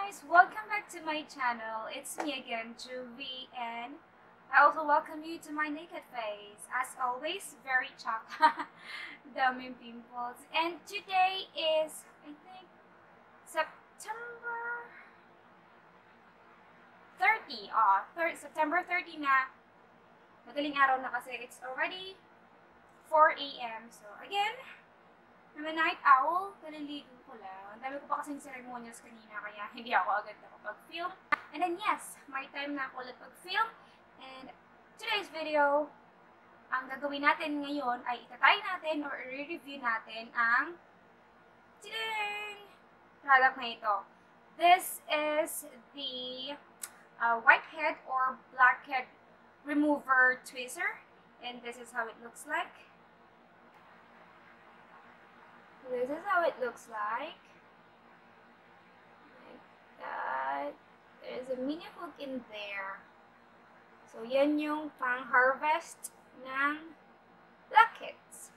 guys! Welcome back to my channel. It's me again, Juvy, and I also welcome you to my naked face. As always, very chocolate, daming pimples. And today is, I think, September 30. September 30 na. Madaling araw na kasi it's already 4 AM. So, again, I'm a night owl. Kaliligo ko lang. Ang dami ko pa kasing ceremonials kanina, kaya hindi ako agad nakapag-film. And then yes, may time na ako ulit pag-film. And today's video, ang gagawin natin ngayon ay itatry natin or i-review natin ang product na ito. This is the whitehead or blackhead remover tweezer. And this is how it looks like. This is how it looks like that. There's a mini hook in there. So, yan yung pang-harvest ng blackheads.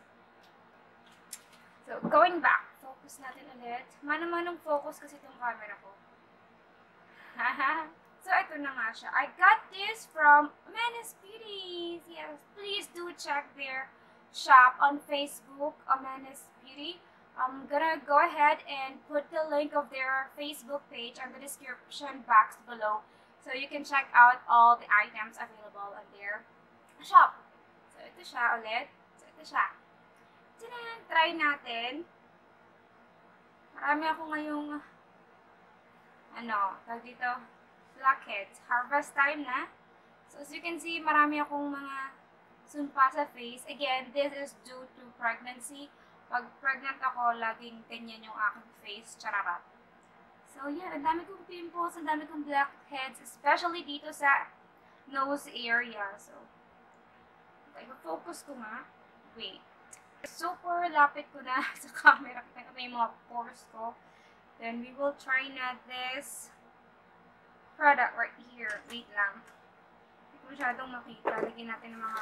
So, going back. Focus natin ulit. Manamanong focus kasi itong camera ko. So, ito na nga siya. I got this from Omenez Beauties. Yes, please do check their shop on Facebook, Omenez Beauty. I'm gonna go ahead and put the link of their Facebook page on the description box below so you can check out all the items available on their shop. So, ito siya ulit. So, ito siya. Try natin. Marami ako ngayong tawag dito, blackheads. Harvest time na. So, as you can see, marami akong mga sumpa sa face. Again, this is due to pregnancy. Pag pregnant ako, laging ganyan yung aking face. Chararat. So, yeah, ang dami kong pimples, ang dami kong blackheads, especially dito sa nose area. So, focus ko nga. Wait. Super lapit ko na sa camera. Kita ko yung mga pores ko. Then, we will try na this product right here. Wait lang. Hindi ko masyadong makita. Lagyan natin ng mga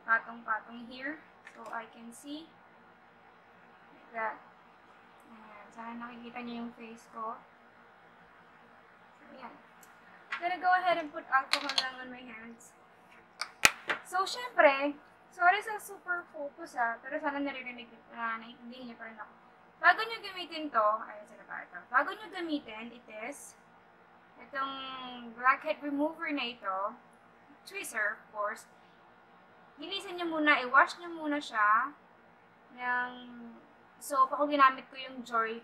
patong-patong here. So, I can see that. Ayan. Sana nakikita niyo yung face ko. So, ayan. I'm gonna go ahead and put alcohol lang on my hands. So, syempre, sorry sa super focus pero sana narinig naiintindihan niyo pa rin ako. Bago niyo gamitin to, bago niyo gamitin, itong blackhead remover na ito, tweezer, of course, linisin niyo muna, i-wash niyo muna siya ng soap. Ako ginamit ko yung Joy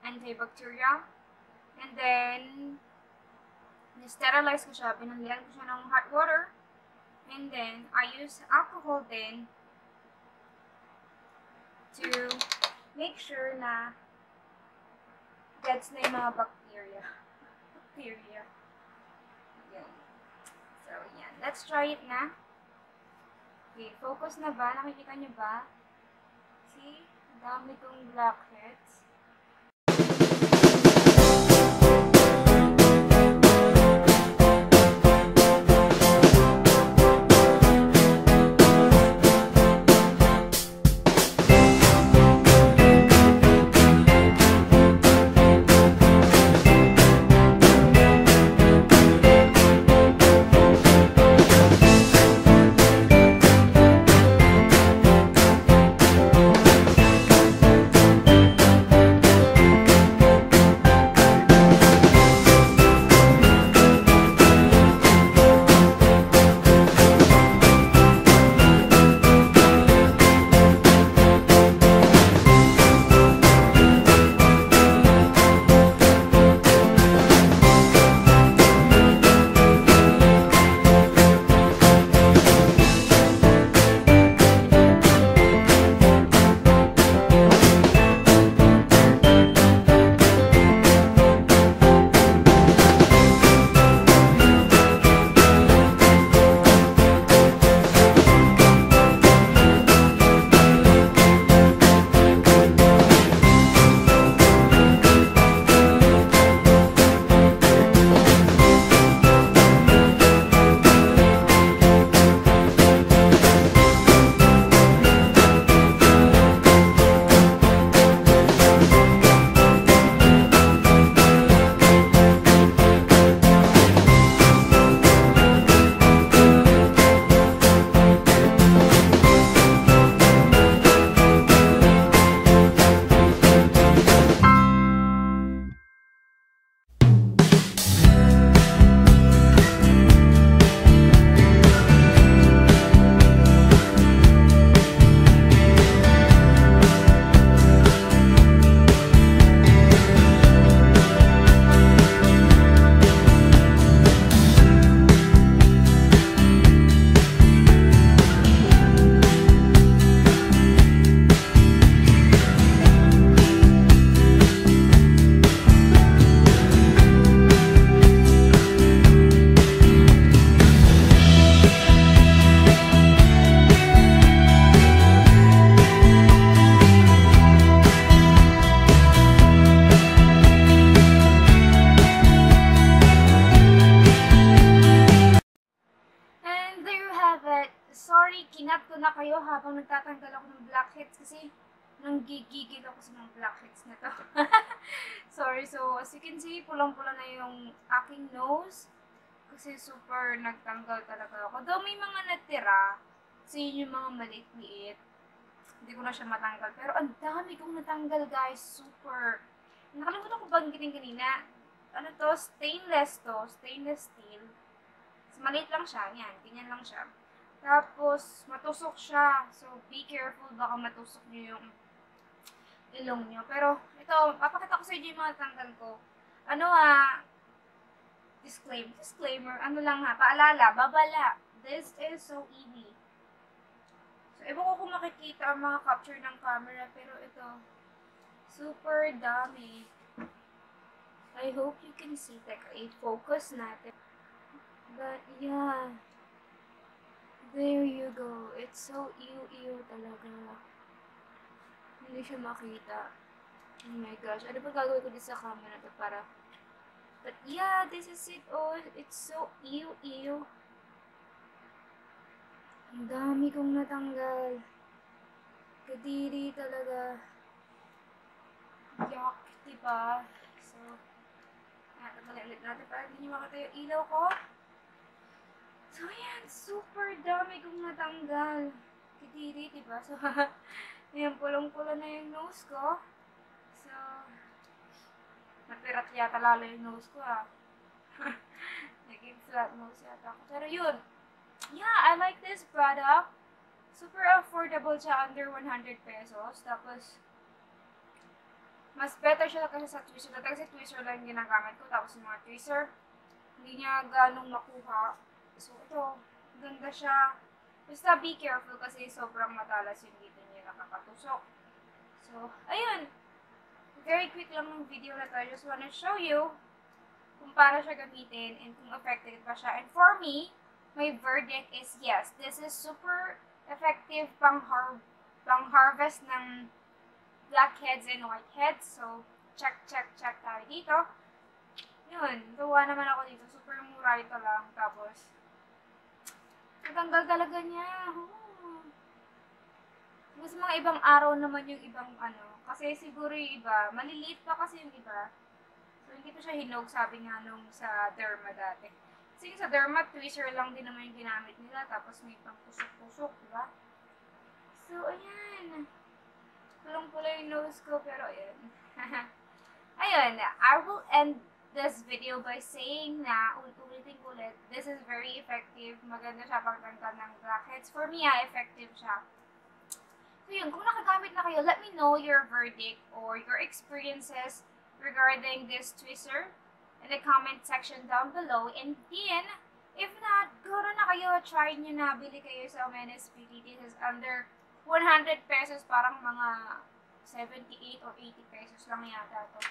antibacterial. And then, sterilize ko siya, binanlihan ko siya ng hot water. And then, I use alcohol din to make sure na gets na yung mga bacteria. Yan. So, yan. Let's try it na. Okay, focus na ba? Nakikita niyo ba? See? Ang dami kong blackheads. muna kayo habang nagtatanggal ako ng blackheads kasi nanggigigil ako sa mga blackheads na to. Sorry, so as you can see, pulang-pula na yung aking nose kasi super nagtanggal talaga ako. Though may mga natira, kasi yun yung mga maliit-liit. Hindi ko na siya matanggal. Pero ang dami kong natanggal, guys. Super. Nakalimutan ko banggitin kanina. Ano to? Stainless to. Stainless steel. Maliit lang siya. Yan. Ganyan lang siya. Tapos, matusok siya. So, be careful. Baka matusok nyo yung ilong nyo. Pero, ito, papakita ko sa inyo yung mga tanggal ko. Ano disclaimer, ano lang paalala, babala. This is so easy. So, ewan ko kung makikita ang mga capture ng camera, pero ito, super dami. I hope you can see. Teka, i-focus natin. But, yeah. There you go. It's so ew talaga. Hindi siya makita. Oh my gosh. Ano ba gagawin ko dito sa camera to para... But yeah, this is it. Oh, it's so ew. Ang dami kong natanggal. Kadiri talaga. Yuck, diba? So, tanggalin ulit natin para hindi nyo makita yung ilaw ko. So, ayan. Super dami kong natanggal. Kadiri, diba? So, ayan, pulong-pula na yung nose ko. So, napirat yata lalo yung nose ko, Naging flat nose yata ako. Pero yun. Yeah, I like this product. Super affordable siya, under 100 pesos. Tapos, mas better siya kasi sa tweezer. Kasi tweezer lang yung ginagamit ko. Tapos yung mga tweezer, hindi niya ganong makuha. So, ito. Ganda siya. Basta be careful kasi sobrang matalas yung dito niya nakakatusok. So, ayun. Very quick lang ng video na to. I just wanna show you kung paano siya gamitin and kung effective ba siya. And for me, my verdict is yes. This is super effective pang-harvest ng blackheads and whiteheads. So, check tayo dito. Yun. Tuwa naman ako dito. Super mura ito lang. Tapos, natanggal talaga niya. Mas mga ibang araw naman yung ibang kasi siguro yung iba, maliliit pa kasi yung iba. So, hindi pa siya hinog, sabi nga nung sa derma dati. Kasi sa derma, tweezer lang din naman yung ginamit nila, tapos may pang tusok-tusok, diba? So, ayan. Pulong-pula yung nose ko, pero ayan. Ayun, I will end this video by saying na, ulitin ko ulit, this is very effective. Maganda siya pagtanggal ng blackheads. For me, effective siya. So yun, kung nakagamit na kayo, let me know your verdict or your experiences regarding this tweezer in the comment section down below. And then, if not, go na kayo, try nyo na, bili kayo sa Omenez Beauty. This is under 100 pesos, parang mga 78 or 80 pesos lang yata to.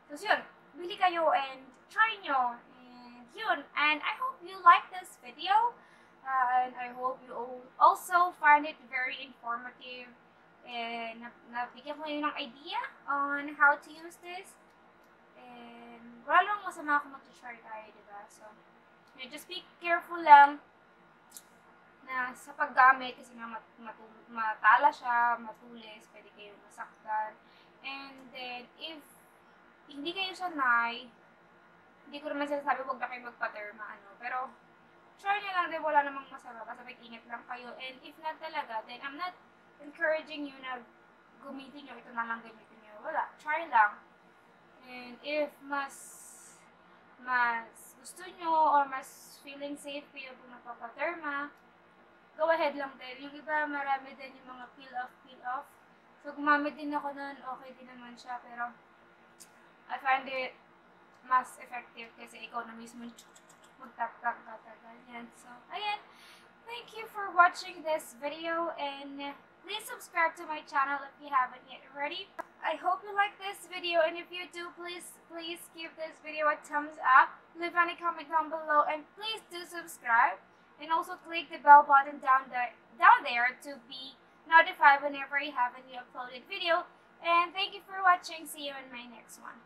So yun, bili kayo and try nyo. And yun, and I hope you like this video. And I hope you also find it very informative and nabigyan ko yun ng idea on how to use this. And wala lang masama kung mag-try tayo, diba? So, just be careful lang na sa paggamit kasi nga matala siya, matulis, pwede kayong masaktan. And then, if hindi kayo sanay, hindi ko naman sinasabi huwag na kayo magpa-derma, pero try nyo lang din, wala namang masama, basta mag-ingat lang kayo. And if not talaga, then I'm not encouraging you na gamitin nyo, ito na lang gamitin nyo. Wala, try lang. And if mas gusto nyo or mas feeling safe kayo kung napapaderma, go ahead lang din. Yung iba, marami din yung mga peel off. So, gumamit din ako nun, okay din naman siya, pero I find it mas effective kasi ikaw na mismo magtatagal yan. So, ayan. Thank you for watching this video and please subscribe to my channel if you haven't yet already. I hope you like this video and if you do, please give this video a thumbs up. Leave any comment down below and please do subscribe and also click the bell button down there to be notified whenever I have a new uploaded video. And thank you for watching. See you in my next one.